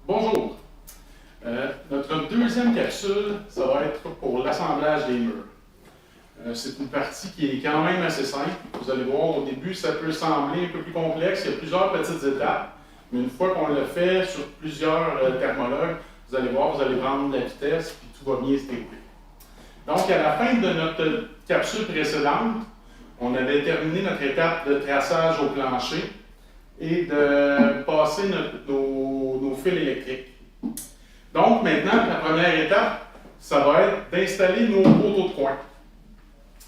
Bonjour. Notre deuxième capsule, ça va être pour l'assemblage des murs. C'est une partie qui est quand même assez simple. Vous allez voir, au début, ça peut sembler un peu plus complexe. Il y a plusieurs petites étapes. Mais une fois qu'on le fait sur plusieurs thermologues, vous allez voir, vous allez prendre de la vitesse, puis tout va bien se dérouler. Donc, à la fin de notre capsule précédente, on avait terminé notre étape de traçage au plancher et de passer nos fils électriques. Donc, maintenant, la première étape, ça va être d'installer nos poteaux de coin.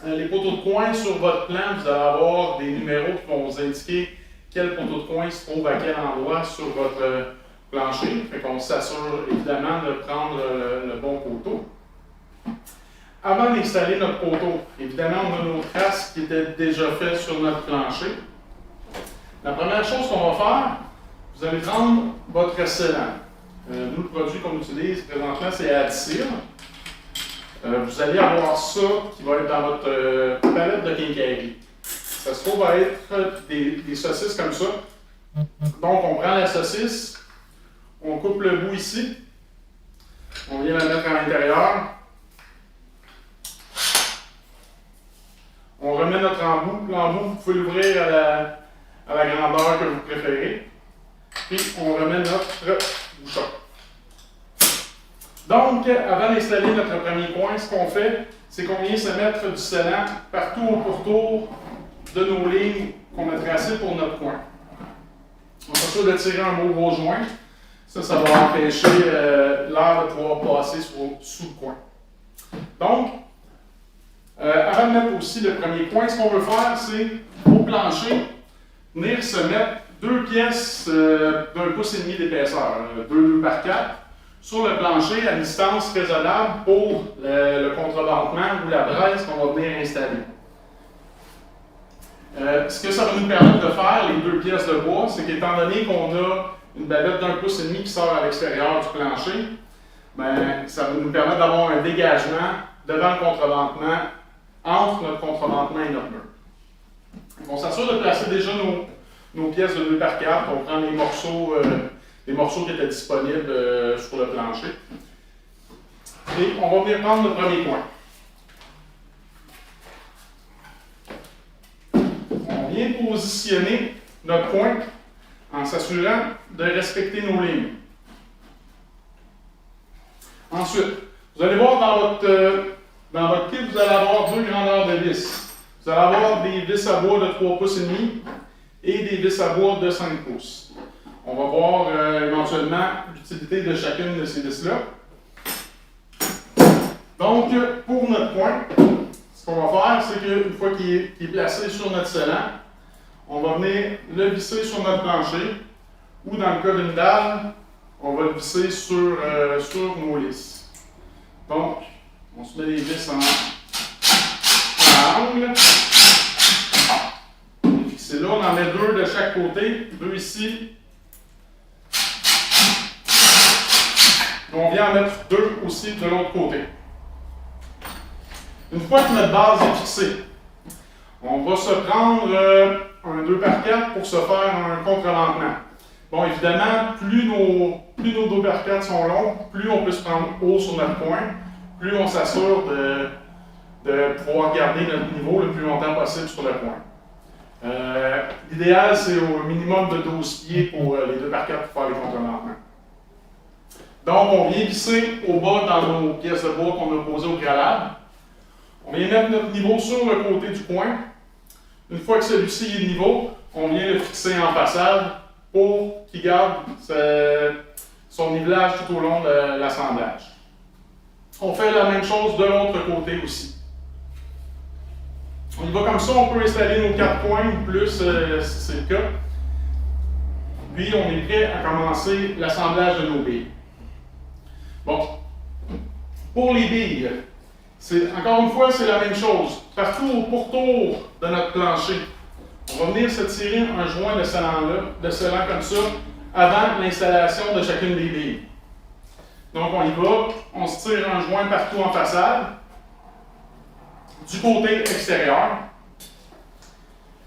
Les poteaux de coin, sur votre plan, vous allez avoir des numéros qui vont vous indiquer quel poteau de coin se trouve à quel endroit sur votre plancher. Fait qu'on s'assure évidemment de prendre le bon poteau. Avant d'installer notre poteau, évidemment, on a nos traces qui étaient déjà faites sur notre plancher. La première chose qu'on va faire, vous allez prendre votre scellant. Nous, le produit qu'on utilise présentement, c'est Adsil. Vous allez avoir ça qui va être dans votre palette de quincaillerie. Ça se trouve à être des saucisses comme ça. Donc, on prend la saucisse, on coupe le bout ici, on vient la mettre à l'intérieur. On remet notre embout. L'embout, vous pouvez l'ouvrir à la grandeur que vous préférez. Puis, on remet notre bouchon. Donc, avant d'installer notre premier coin, ce qu'on fait, c'est qu'on vient se mettre du scellant partout au pourtour de nos lignes qu'on a tracées pour notre coin. On s'assure de tirer un beau gros joint. Ça va empêcher l'air de pouvoir passer sous le coin. Donc, avant de mettre aussi le premier coin, ce qu'on veut faire, c'est au plancher, venir se mettre deux pièces d'1,5 pouce d'épaisseur, 2 par 4, sur le plancher à distance raisonnable pour le contrebanquement ou la braise qu'on va venir installer. Ce que ça va nous permettre de faire, les deux pièces de bois, c'est qu'étant donné qu'on a une bavette d'1,5 pouce qui sort à l'extérieur du plancher, ben, ça va nous permettre d'avoir un dégagement devant le contrebanquement, entre notre contrebanquement et notre mur. On s'assure de placer déjà nos pièces de 2 par 4. On prend les morceaux qui étaient disponibles sur le plancher. Et on va venir prendre le premier coin. On vient positionner notre coin en s'assurant de respecter nos lignes. Ensuite, vous allez voir dans votre kit, vous allez avoir deux grandeurs de vis. Vous allez avoir des vis à bois de 3,5 pouces et des vis à bois de 5 pouces. On va voir éventuellement l'utilité de chacune de ces vis-là. Donc, pour notre coin, ce qu'on va faire, c'est qu'une fois qu'il est placé sur notre scellant, on va venir le visser sur notre plancher, ou dans le cas d'une dalle, on va le visser sur nos lisses. Donc, on se met les vis en angle. C'est là, on en met deux de chaque côté, deux ici. On vient en mettre deux aussi de l'autre côté. Une fois que notre base est fixée, on va se prendre un 2 par 4 pour se faire un contre-lentement. Bon, évidemment, plus nos 2 par 4 sont longs, plus on peut se prendre haut sur notre coin, plus on s'assure de pouvoir garder notre niveau le plus longtemps possible sur le coin. L'idéal, c'est au minimum de 12 pieds pour les 2 par 4 pour faire les contre-lentements. Donc, on vient visser au bas dans nos pièces de bois qu'on a posées au préalable. On vient mettre notre niveau sur le côté du coin. Une fois que celui-ci est niveau, on vient le fixer en façade pour qu'il garde son nivelage tout au long de l'assemblage. On fait la même chose de l'autre côté aussi. On y va comme ça, on peut installer nos 4 coins ou plus si c'est le cas. Puis on est prêt à commencer l'assemblage de nos billes. Bon, pour les billes, encore une fois, c'est la même chose. Partout au pourtour de notre plancher, on va venir se tirer un joint de scellant comme ça avant l'installation de chacune des billes. Donc on y va, on se tire un joint partout en façade, du côté extérieur.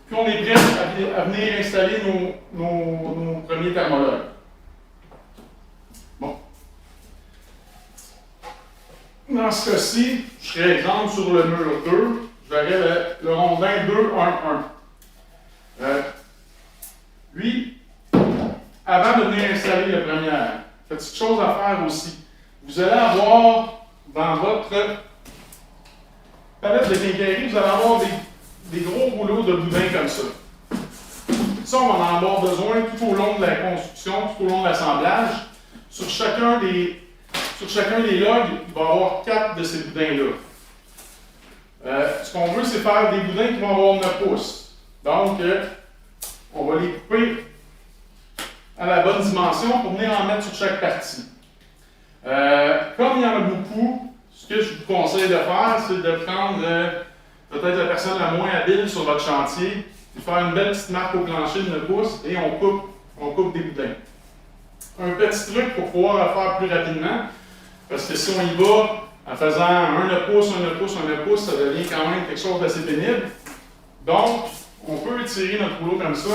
Puis on est prêt à venir installer nos premiers thermologues. dans ce cas-ci, je serais exemple sur le mur 2, j'aurais le rondin 2, 1, 1. Lui, avant de venir installer la première, petite chose à faire aussi. Vous allez avoir dans votre palette de quincaillerie, vous allez avoir des gros rouleaux de boudin comme ça. Ça, on va en avoir besoin tout au long de la construction, tout au long de l'assemblage. Sur chacun des logs, il va y avoir 4 de ces boudins-là. Ce qu'on veut, c'est faire des boudins qui vont avoir 9 pouces. Donc, on va les couper à la bonne dimension pour venir en mettre sur chaque partie. Comme il y en a beaucoup, ce que je vous conseille de faire, c'est de prendre peut-être la personne la moins habile sur votre chantier, de faire une belle petite marque au plancher de 9 pouces et on coupe des boudins. Un petit truc pour pouvoir le faire plus rapidement, parce que si on y va en faisant un 9 pouces, un 9 pouces, un 9 pouces, ça devient quand même quelque chose d'assez pénible. Donc, on peut étirer notre rouleau comme ça.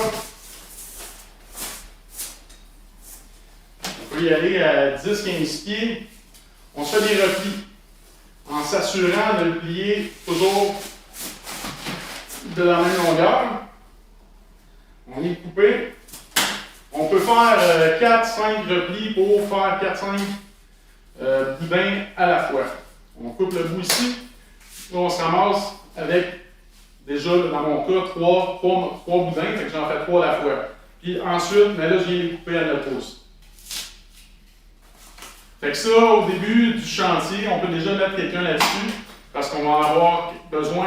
On peut y aller à 10-15 pieds. On se fait des replis en s'assurant de le plier toujours de la même longueur. On est coupé. On peut faire 4-5 replis pour faire 4-5 boudins à la fois. On coupe le bout ici. Là, on se ramasse avec, déjà dans mon cas, 3 boudins, fait que j'en fais 3 à la fois. Puis ensuite, mais là, je viens les couper à 9 pouces. Fait que ça, au début du chantier, on peut déjà mettre quelqu'un là-dessus, parce qu'on va en avoir besoin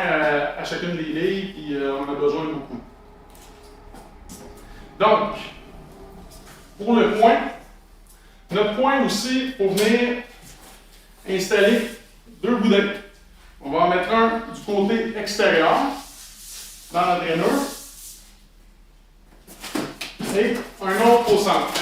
à chacune des lignes, puis on en a besoin beaucoup. Donc, pour le point, notre point aussi, pour venir installer 2 boudins. On va en mettre un du côté extérieur, dans notre rainure, et un autre au centre.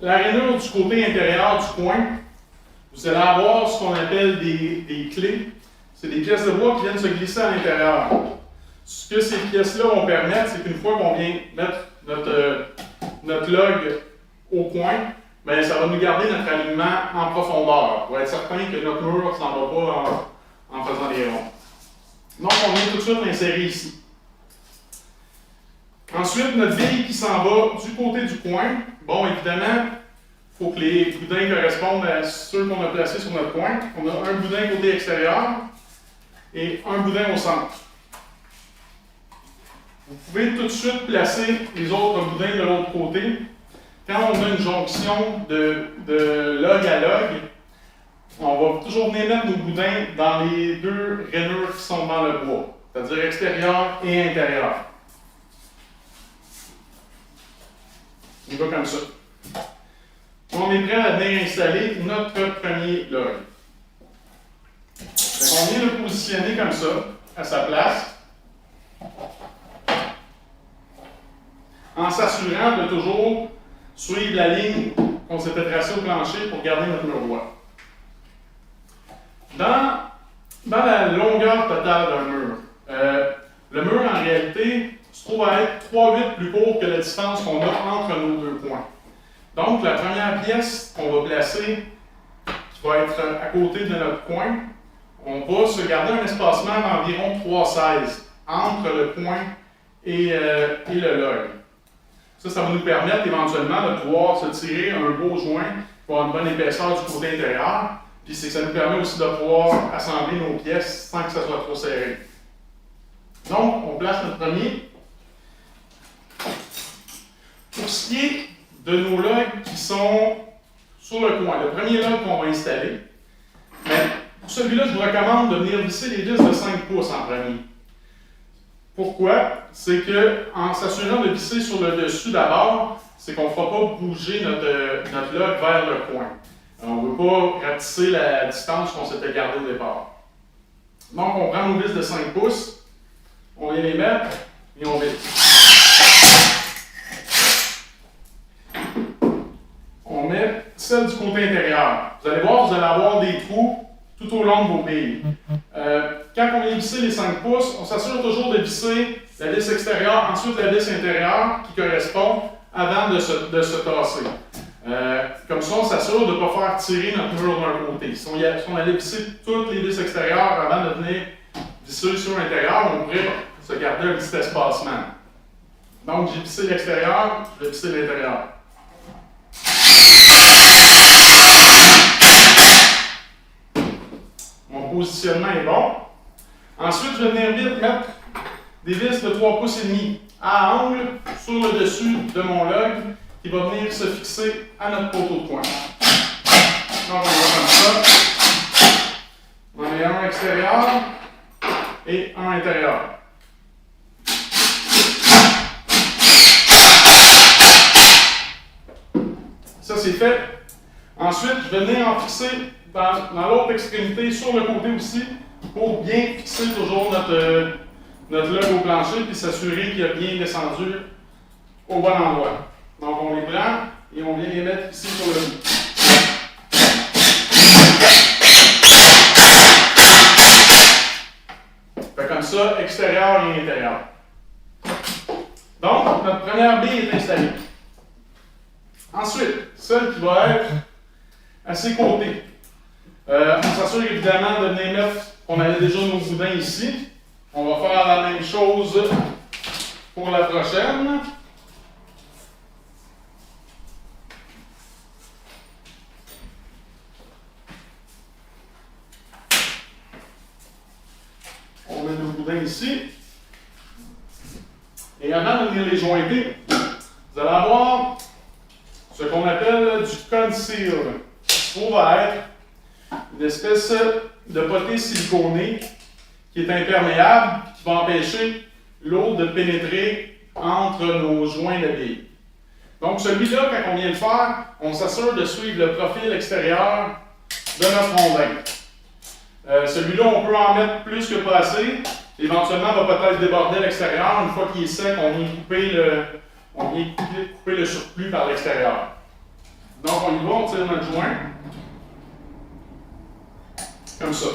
La rainure du côté intérieur du coin, vous allez avoir ce qu'on appelle des clés. C'est des pièces de bois qui viennent se glisser à l'intérieur. Ce que ces pièces-là vont permettre, c'est qu'une fois qu'on vient mettre notre log au coin, bien, ça va nous garder notre alignement en profondeur pour être certain que notre mur ne s'en va pas en faisant des ronds. Donc, on vient tout de suite l'insérer ici. Ensuite, notre bille qui s'en va du côté du coin. Bon, évidemment, il faut que les boudins correspondent à ceux qu'on a placés sur notre coin. On a un boudin côté extérieur et un boudin au centre. Vous pouvez tout de suite placer les autres boudins de l'autre côté. Quand on a une jonction de log à log, on va toujours venir mettre nos boudins dans les 2 rainures qui sont dans le bois, c'est-à-dire extérieur et intérieur. On va comme ça. On est prêt à venir installer notre premier log. On vient le positionner comme ça, à sa place, en s'assurant de toujours suivre la ligne qu'on s'était tracée au plancher pour garder notre mur droit. Dans la longueur totale d'un mur, le mur en réalité se trouve à être 3/8 plus court que la distance qu'on a entre nos 2 points. Donc, la première pièce qu'on va placer, qui va être à côté de notre coin, on va se garder un espacement d'environ 3/16 entre le point et le log. Ça va nous permettre éventuellement de pouvoir se tirer un beau joint pour avoir une bonne épaisseur du côté intérieur. Puis ça nous permet aussi de pouvoir assembler nos pièces sans que ça soit trop serré. Donc, on place notre premier. Pour ce qui est de nos logs qui sont sur le coin, le premier log qu'on va installer, mais pour celui-là, je vous recommande de venir visser les vis de 5 pouces en premier. Pourquoi? C'est qu'en s'assurant de visser sur le dessus d'abord, c'est qu'on ne fera pas bouger notre log vers le coin. On ne veut pas ratisser la distance qu'on s'était gardée au départ. Donc, on prend nos vis de 5 pouces, on vient les mettre et on visse. On met celle du côté intérieur. Vous allez voir, vous allez avoir des trous tout au long de vos billes. Quand on vient visser les 5 pouces, on s'assure toujours de visser la vis extérieure, ensuite la vis intérieure qui correspond avant de se tasser. Comme ça, on s'assure de ne pas faire tirer notre mur d'un côté. Si on allait visser toutes les vis extérieures avant de venir visser sur l'intérieur, on pourrait se garder un petit espacement. Donc, j'ai vissé l'extérieur, je vais visser l'intérieur. Mon positionnement est bon. Ensuite, je vais venir vite mettre des vis de 3 pouces et demi à angle sur le dessus de mon log qui va venir se fixer à notre poteau de coin. Donc, on va comme ça. On en met un extérieur et un intérieur. Ça, c'est fait. Ensuite, je vais venir en fixer dans l'autre extrémité, sur le côté aussi, pour bien fixer toujours notre log au plancher puis s'assurer qu'il a bien descendu au bon endroit. Donc, on les prend et on vient les mettre ici sur le bout. Fait comme ça, extérieur et intérieur. Donc, notre première bille est installée. Ensuite, celle qui va être à ses côtés. On s'assure évidemment de venir mettre, on avait déjà nos boudins ici. On va faire la même chose pour la prochaine. On met nos boudins ici. Et avant de venir les jointer, vous allez avoir ce qu'on appelle du conceal. Ça va être une espèce de potée siliconée qui est imperméable, qui va empêcher l'eau de pénétrer entre nos joints de billes. Donc celui-là, quand on vient le faire, on s'assure de suivre le profil extérieur de notre rondin. Celui-là, on peut en mettre plus que pas assez. Éventuellement, on va peut-être déborder à l'extérieur. Une fois qu'il est sec, on vient couper le surplus par l'extérieur. Donc on y va, on tire notre joint. Comme ça.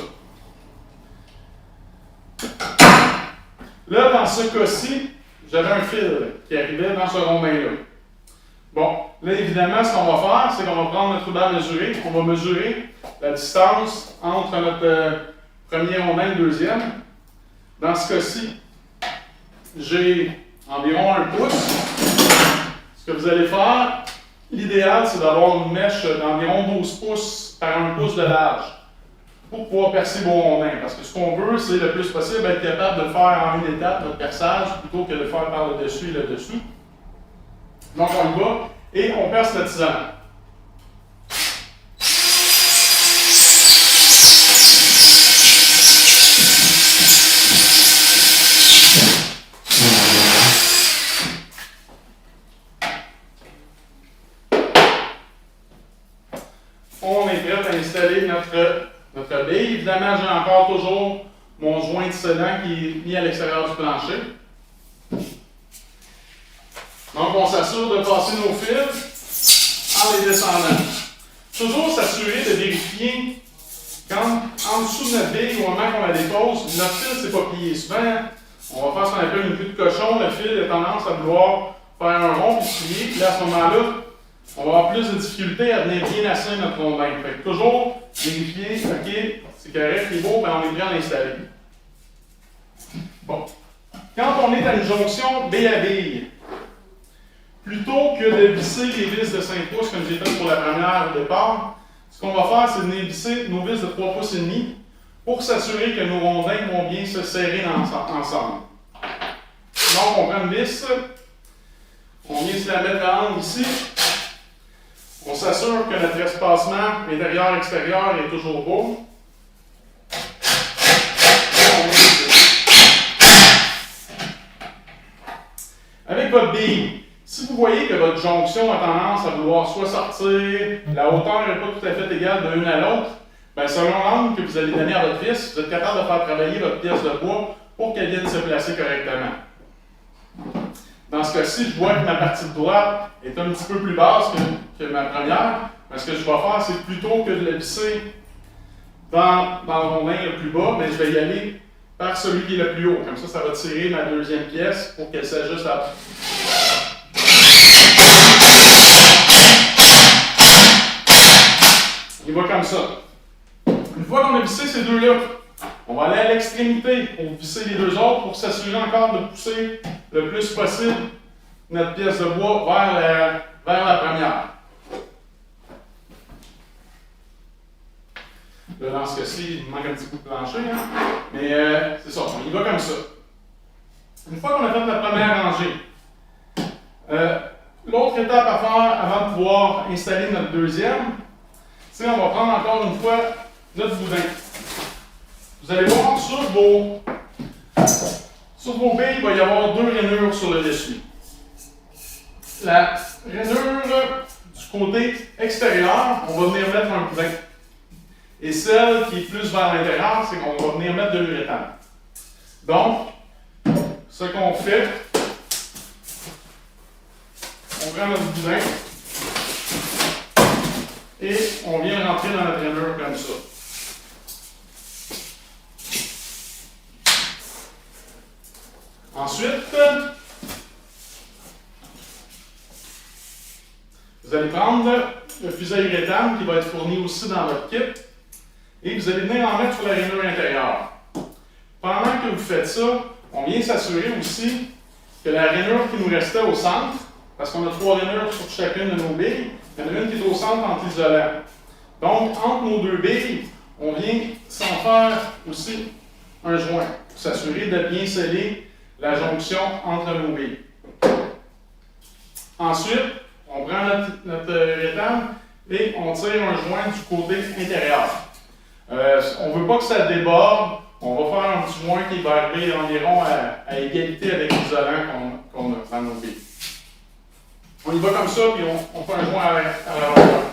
Là, dans ce cas-ci, j'avais un fil qui arrivait dans ce rondin-là. Bon, là, évidemment, ce qu'on va faire, c'est qu'on va prendre notre ruban mesuré. On va mesurer la distance entre notre premier rondin et le deuxième. Dans ce cas-ci, j'ai environ 1 pouce. Ce que vous allez faire, l'idéal, c'est d'avoir une mèche d'environ 12 pouces par 1 pouce de large pour pouvoir percer vos rondins. Parce que ce qu'on veut, c'est le plus possible être capable de le faire en une étape, notre perçage, plutôt que de le faire par le dessus et le dessous. Donc, on y va et on perce le tisane. On est prêt à installer notre bille. Évidemment, j'ai encore toujours mon joint de sedan qui est mis à l'extérieur du plancher. Donc, on s'assure de passer nos fils en les descendant. Toujours s'assurer de vérifier quand, en dessous de notre bille, au moment qu'on la dépose, notre fil ne s'est pas plié. Souvent, on va faire ce qu'on appelle une queue de cochon. Le fil a tendance à vouloir faire un rond et se plier. Puis là, à ce moment-là, on va avoir plus de difficultés à venir bien asseoir notre rondin. Fait que toujours vérifier, ok, c'est correct, c'est beau, ben on est prêt à l'installer. Bon. Quand on est à une jonction bille à bille, plutôt que de visser les vis de 5 pouces comme j'ai fait pour la première au départ, ce qu'on va faire, c'est venir visser nos vis de 3 pouces et demi pour s'assurer que nos rondins vont bien se serrer ensemble. Donc, on prend une vis, on vient se la mettre à l'angle ici. On s'assure que notre espacement intérieur-extérieur est toujours beau. Avec votre bille, si vous voyez que votre jonction a tendance à vouloir soit sortir, la hauteur n'est pas tout à fait égale de l'une à l'autre, bien, selon l'angle que vous allez donner à votre vis, vous êtes capable de faire travailler votre pièce de bois pour qu'elle vienne se placer correctement. Dans ce cas-ci, je vois que ma partie de droite est un petit peu plus basse que ma première. Mais ce que je vais faire, c'est plutôt que de la visser dans le rondin le plus bas, mais je vais y aller par celui qui est le plus haut. Comme ça va tirer ma deuxième pièce pour qu'elle s'ajuste à... Il va comme ça. Une fois qu'on a vissé ces deux-là, on va aller à l'extrémité pour visser les deux autres pour s'assurer encore de pousser le plus possible notre pièce de bois vers la première. Là, dans ce cas-ci, il manque un petit bout de plancher, hein? Mais c'est ça, on y va comme ça. Une fois qu'on a fait la première rangée, l'autre étape à faire avant de pouvoir installer notre deuxième, c'est on va prendre encore une fois notre boudin. Vous allez voir sur vos billes, il va y avoir deux rainures sur le dessus. La rainure du côté extérieur, on va venir mettre un boudin. Et celle qui est plus vers l'intérieur, c'est qu'on va venir mettre de l'uréthane. Donc, ce qu'on fait, on prend notre boudin et on vient rentrer dans notre rainure comme ça. Ensuite, vous allez prendre le fusil à uréthane qui va être fourni aussi dans votre kit et vous allez venir en mettre sur la rainure intérieure. Pendant que vous faites ça, on vient s'assurer aussi que la rainure qui nous restait au centre, parce qu'on a trois rainures sur chacune de nos billes, il y en a une qui est au centre anti-isolant. Donc, entre nos deux billes, on vient s'en faire aussi un joint pour s'assurer de bien sceller la jonction entre nos billes. Ensuite, on prend notre uréthane et on tire un joint du côté intérieur. On ne veut pas que ça déborde. On va faire un petit joint qui va arriver environ à égalité avec l'isolant qu'on a dans nos billes. On y va comme ça, puis on fait un joint à l'avant.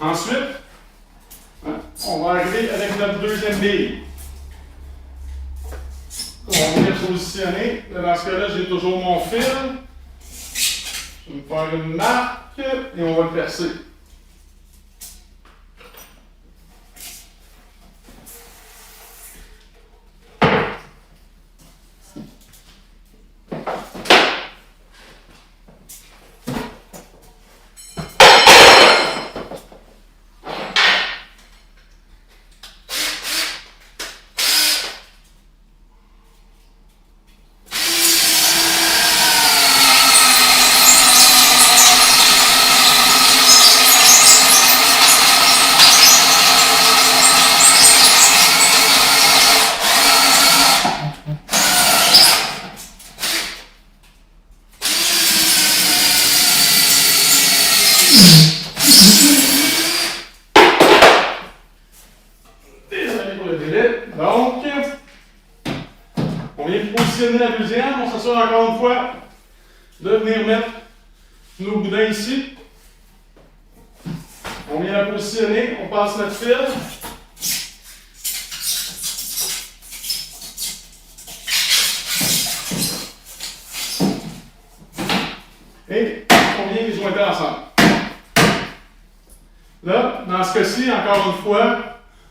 Ensuite, on va arriver avec notre deuxième bille. On va venir positionner. Dans ce cas-là, j'ai toujours mon fil. Je vais me faire une marque et on va le percer. Donc, on vient positionner la deuxième. On s'assure encore une fois de venir mettre nos boudins ici. On vient la positionner, on passe notre fil. Et on vient les jointer ensemble. Là, dans ce cas-ci, encore une fois,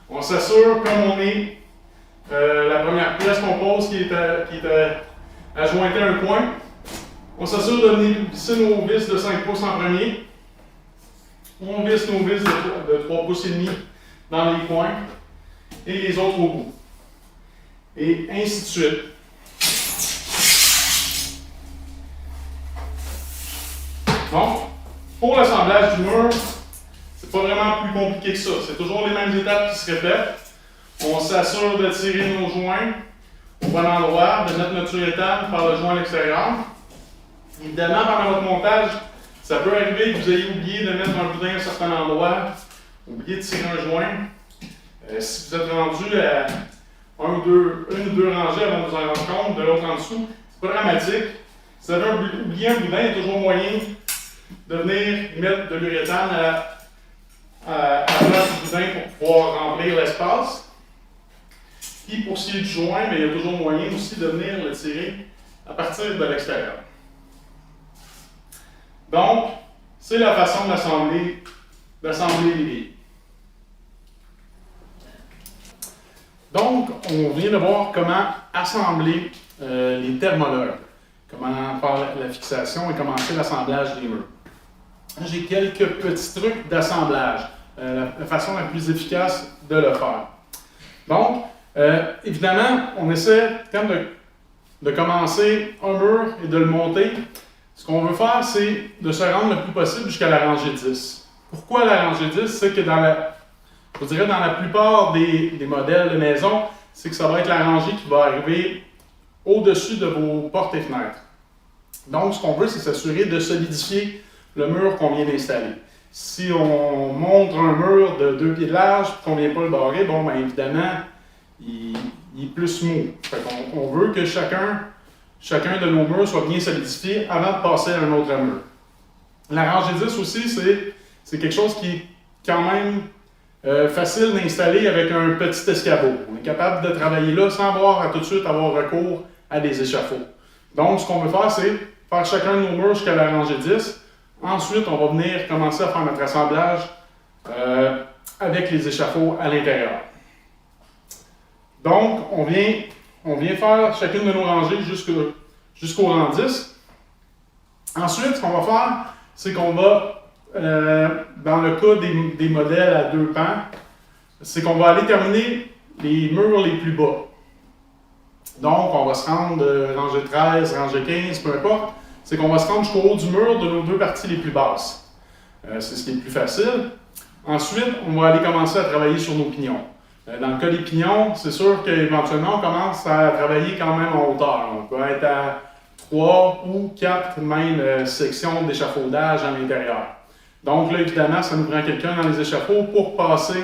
on s'assure, comme on est la première pièce qu'on pose qui est à jointer un coin, on s'assure de venir visser nos vis de 5 pouces en premier. On visse nos vis de 3 pouces et demi dans les coins et les autres au bout. Et ainsi de suite. Donc, pour l'assemblage du mur, c'est pas vraiment plus compliqué que ça. C'est toujours les mêmes étapes qui se répètent. On s'assure de tirer nos joints au bon endroit, de mettre notre uréthane, faire le joint à l'extérieur. Évidemment, pendant votre montage, ça peut arriver que vous ayez oublié de mettre un boudin à un certain endroit, oublié de tirer un joint. Si vous êtes rendu à une ou deux rangées avant de vous en rendre compte, de l'autre en dessous, c'est pas dramatique. Si vous avez oublié un boudin, il y a toujours moyen de venir mettre de l'uréthane à la place du boudin pour pouvoir remplir l'espace. Puis pour ce qui est du joint, il y a toujours moyen aussi de venir le tirer à partir de l'extérieur. Donc, c'est la façon d'assembler d'assembler les billes. Donc, on vient de voir comment assembler les thermologues, comment faire la fixation et commencer l'assemblage des murs. J'ai quelques petits trucs d'assemblage, la façon la plus efficace de le faire. Donc, évidemment, on essaie quand de commencer un mur et de le monter. Ce qu'on veut faire, c'est de se rendre le plus possible jusqu'à la rangée 10. Pourquoi la rangée 10? C'est que je dirais dans la plupart des modèles de maison, c'est que ça va être la rangée qui va arriver au-dessus de vos portes et fenêtres. Donc, ce qu'on veut, c'est s'assurer de solidifier le mur qu'on vient d'installer. Si on monte un mur de 2 pieds de large et qu'on ne vient pas le barrer, bon, bien évidemment, il est plus mou. On veut que chacun de nos murs soit bien solidifié avant de passer à un autre mur. La rangée 10 aussi, c'est quelque chose qui est quand même facile d'installer avec un petit escabeau. On est capable de travailler là sans avoir à tout de suite avoir recours à des échafauds. Donc, ce qu'on veut faire, c'est faire chacun de nos murs jusqu'à la rangée 10. Ensuite, on va venir commencer à faire notre assemblage avec les échafauds à l'intérieur. Donc, on vient faire chacune de nos rangées jusqu'au rang 10. Ensuite, ce qu'on va faire, c'est qu'on va, dans le cas des modèles à 2 pans, c'est qu'on va aller terminer les murs les plus bas. Donc, on va se rendre rangée 13, rangée 15, peu importe. C'est qu'on va se rendre jusqu'au haut du mur de nos 2 parties les plus basses. C'est ce qui est le plus facile. Ensuite, on va aller commencer à travailler sur nos pignons. Dans le cas des pignons, c'est sûr qu'éventuellement, on commence à travailler quand même en hauteur. On peut être à 3 ou 4 même sections d'échafaudage à l'intérieur. Donc là, évidemment, ça nous prend quelqu'un dans les échafauds pour passer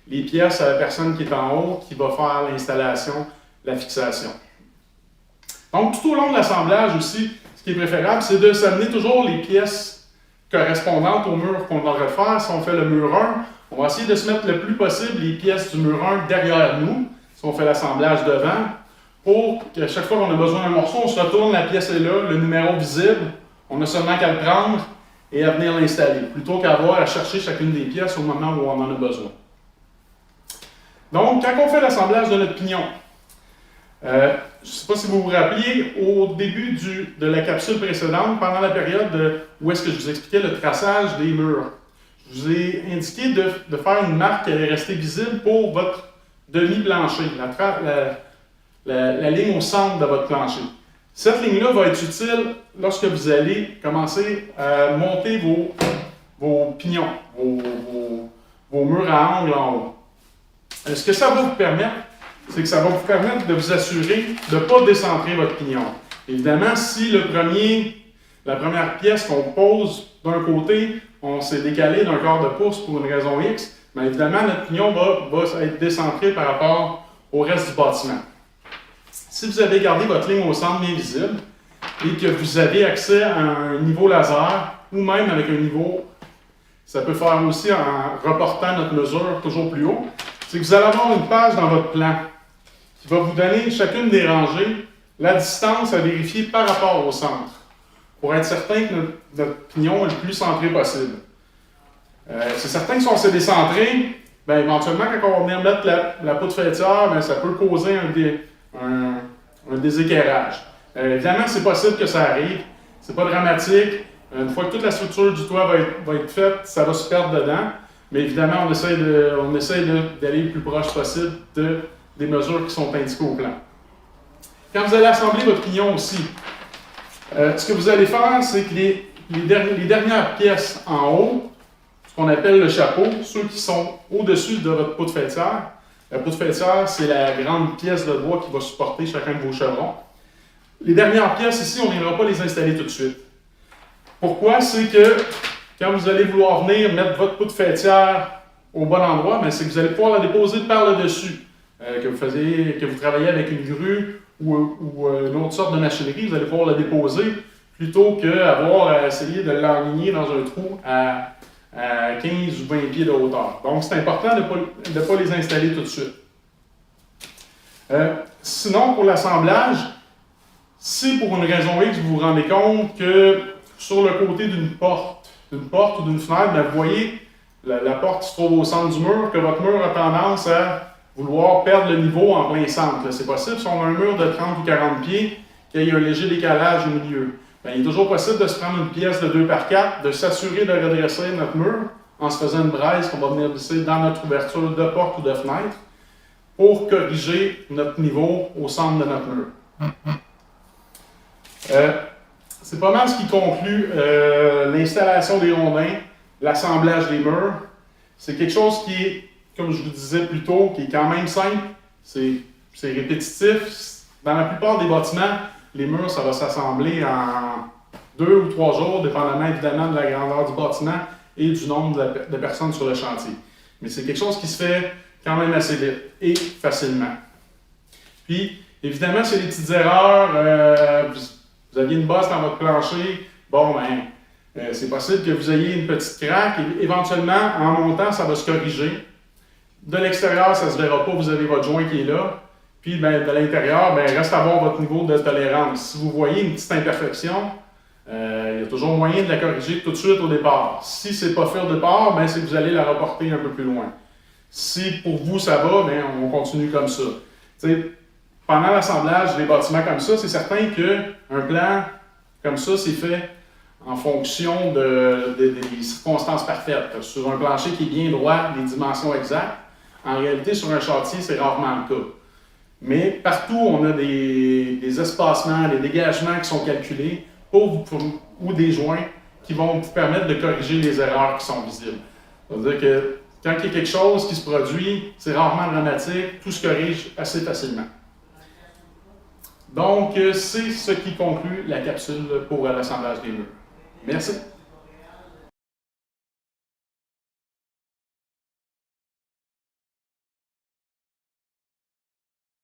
les pièces à la personne qui est en haut, qui va faire l'installation, la fixation. Donc, tout au long de l'assemblage aussi, ce qui est préférable, c'est de s'amener toujours les pièces correspondantes au mur qu'on va refaire. Si on fait le mur 1, on va essayer de se mettre le plus possible les pièces du mur 1 derrière nous, si on fait l'assemblage devant, pour qu'à chaque fois qu'on a besoin d'un morceau, on se retourne, la pièce est là, le numéro visible, on a seulement qu'à le prendre et à venir l'installer, plutôt qu'avoir à chercher chacune des pièces au moment où on en a besoin. Donc, quand on fait l'assemblage de notre pignon, je ne sais pas si vous vous rappeliez, au début de la capsule précédente, pendant la période où est-ce que je vous expliquais le traçage des murs, je vous ai indiqué de faire une marque qui allait rester visible pour votre demi-plancher, la ligne au centre de votre plancher. Cette ligne-là va être utile lorsque vous allez commencer à monter vos pignons, vos murs à angle en haut. Ce que ça va vous permettre, c'est que ça va vous permettre de vous assurer de ne pas décentrer votre pignon. Évidemment, si la première pièce qu'on pose d'un côté, on s'est décalé d'un quart de pouce pour une raison X, bien évidemment, notre pignon va être décentré par rapport au reste du bâtiment. Si vous avez gardé votre ligne au centre bien visible et que vous avez accès à un niveau laser ou même avec un niveau, ça peut faire aussi en reportant notre mesure toujours plus haut, c'est que vous allez avoir une page dans votre plan qui va vous donner chacune des rangées la distance à vérifier par rapport au centre pour être certain que notre pignon est le plus centré possible. C'est certain que si on s'est décentré, bien, éventuellement, quand on va venir mettre la poutre fêtière, bien, ça peut causer un déséquerrage. Évidemment, c'est possible que ça arrive. C'est pas dramatique. Une fois que toute la structure du toit va être faite, ça va se perdre dedans. Mais évidemment, on essaie d'aller le plus proche possible des mesures qui sont indiquées au plan. Quand vous allez assembler votre pignon aussi, ce que vous allez faire, c'est que les dernières pièces en haut, ce qu'on appelle le chapeau, ceux qui sont au-dessus de votre poutre fêtière, la poutre fêtière, c'est la grande pièce de bois qui va supporter chacun de vos chevrons. Les dernières pièces ici, on ne viendra pas les installer tout de suite. Pourquoi? C'est que quand vous allez vouloir venir mettre votre poutre fêtière au bon endroit, c'est que vous allez pouvoir la déposer par le dessus. Que vous travaillez avec une grue ou une autre sorte de machinerie, vous allez pouvoir la déposer plutôt qu'avoir à essayer de l'enligner dans un trou à 15 ou 20 pieds de hauteur. Donc, c'est important de ne pas les installer tout de suite. Sinon, pour l'assemblage, si pour une raison X, vous vous rendez compte que sur le côté d'une porte ou d'une fenêtre, vous voyez la porte se trouve au centre du mur, que votre mur a tendance à vouloir perdre le niveau en plein centre. C'est possible, si on a un mur de 30 ou 40 pieds, qu'il y ait un léger décalage au milieu. Bien, il est toujours possible de se prendre une pièce de 2x4, de s'assurer de redresser notre mur en se faisant une braise qu'on va venir visser dans notre ouverture de porte ou de fenêtre pour corriger notre niveau au centre de notre mur. C'est pas mal ce qui conclut l'installation des rondins, l'assemblage des murs. C'est quelque chose qui est, comme je vous disais plus tôt, qui est quand même simple, c'est répétitif. Dans la plupart des bâtiments, les murs, ça va s'assembler en 2 ou 3 jours, dépendamment évidemment de la grandeur du bâtiment et du nombre de personnes sur le chantier. Mais c'est quelque chose qui se fait quand même assez vite et facilement. Puis, évidemment, c'est des petites erreurs. Vous aviez une bosse dans votre plancher, bon, ben, c'est possible que vous ayez une petite craque et éventuellement, en montant, ça va se corriger. De l'extérieur, ça ne se verra pas, vous avez votre joint qui est là. Puis, ben, de l'intérieur, ben, reste à voir votre niveau de tolérance. Si vous voyez une petite imperfection, il y a toujours moyen de la corriger tout de suite au départ. Si ce n'est pas fait au départ, ben, c'est que vous allez la reporter un peu plus loin. Si pour vous ça va, ben, on continue comme ça. T'sais, pendant l'assemblage des bâtiments comme ça, c'est certain qu'un plan comme ça, c'est fait en fonction des circonstances parfaites. Sur un plancher qui est bien droit, les dimensions exactes, en réalité, sur un chantier, c'est rarement le cas. Mais partout, on a des espacements, des dégagements qui sont calculés ou des joints qui vont vous permettre de corriger les erreurs qui sont visibles. C'est-à-dire que quand il y a quelque chose qui se produit, c'est rarement dramatique, tout se corrige assez facilement. Donc, c'est ce qui conclut la capsule pour l'assemblage des murs. Merci.